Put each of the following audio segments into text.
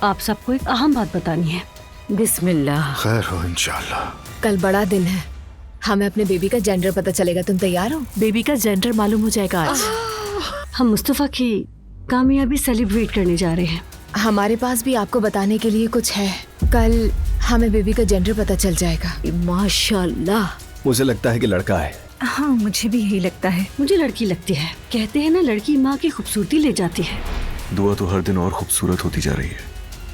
आप सबको एक अहम बात बतानी है। बिस्मिल्लाह। खैर हो इंशाल्लाह। कल बड़ा दिन है, हमें अपने बेबी का जेंडर पता चलेगा। तुम तैयार हो? बेबी का जेंडर मालूम हो जाएगा आज। हम मुस्तफा की कामयाबी सेलिब्रेट करने जा रहे हैं। हमारे पास भी आपको बताने के लिए कुछ है। कल हमें बेबी का जेंडर पता चल जाएगा। माशाल्लाह। मुझे लगता है कि लड़का है। हाँ, मुझे भी यही लगता है। मुझे लड़की लगती है। कहते हैं ना, लड़की माँ की खूबसूरती ले जाती है। दुआ तो हर दिन और खूबसूरत होती जा रही है।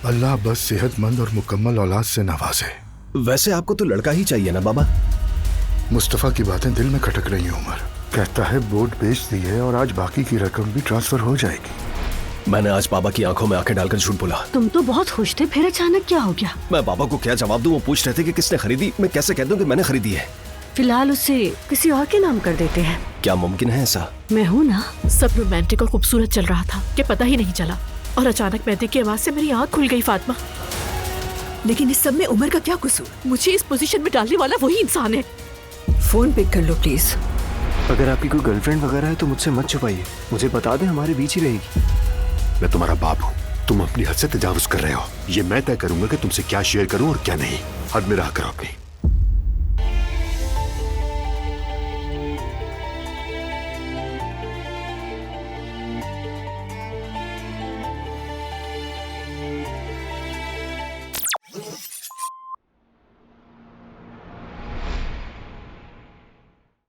अल्लाह बस सेहतमंद और मुकम्मल औलाद से नवाजे। वैसे आपको तो लड़का ही चाहिए ना बाबा? मुस्तफा की बातें दिल में खटक रही हैं उमर। कहता है बोर्ड बेच दी है और आज बाकी की रकम भी ट्रांसफर हो जाएगी। मैंने आज बाबा की आंखों में आंखें डालकर झूठ बोला। तुम तो बहुत खुश थे, फिर अचानक क्या हो गया? मैं बाबा को क्या जवाब दूं? वो पूछ रहे थे कि किसने खरीदी। मैं कैसे कह दूं कि मैंने खरीदी है? फिलहाल उसे किसी और के नाम कर देते हैं। क्या मुमकिन है ऐसा? मैं हूँ ना। सब रोमांटिक और खूबसूरत चल रहा था कि पता ही नहीं चला, और अचानक मेहदी की आवाज से मेरी आँख खुल गई। फातिमा, लेकिन इस सब में उमर का क्या कसूर? मुझे इस पोजीशन में डालने वाला वही इंसान है। फोन पिक कर लो प्लीज। अगर आपकी कोई गर्लफ्रेंड वगैरह है तो मुझसे मत छुपाइए, मुझे बता दें, हमारे बीच ही रहेगी। मैं तुम्हारा बाप हूँ, तुम अपनी हद से तजावुज कर रहे हो। ये मैं तय करूंगा कि तुमसे क्या शेयर करूं और क्या नहीं। हद में रहा करो अपनी।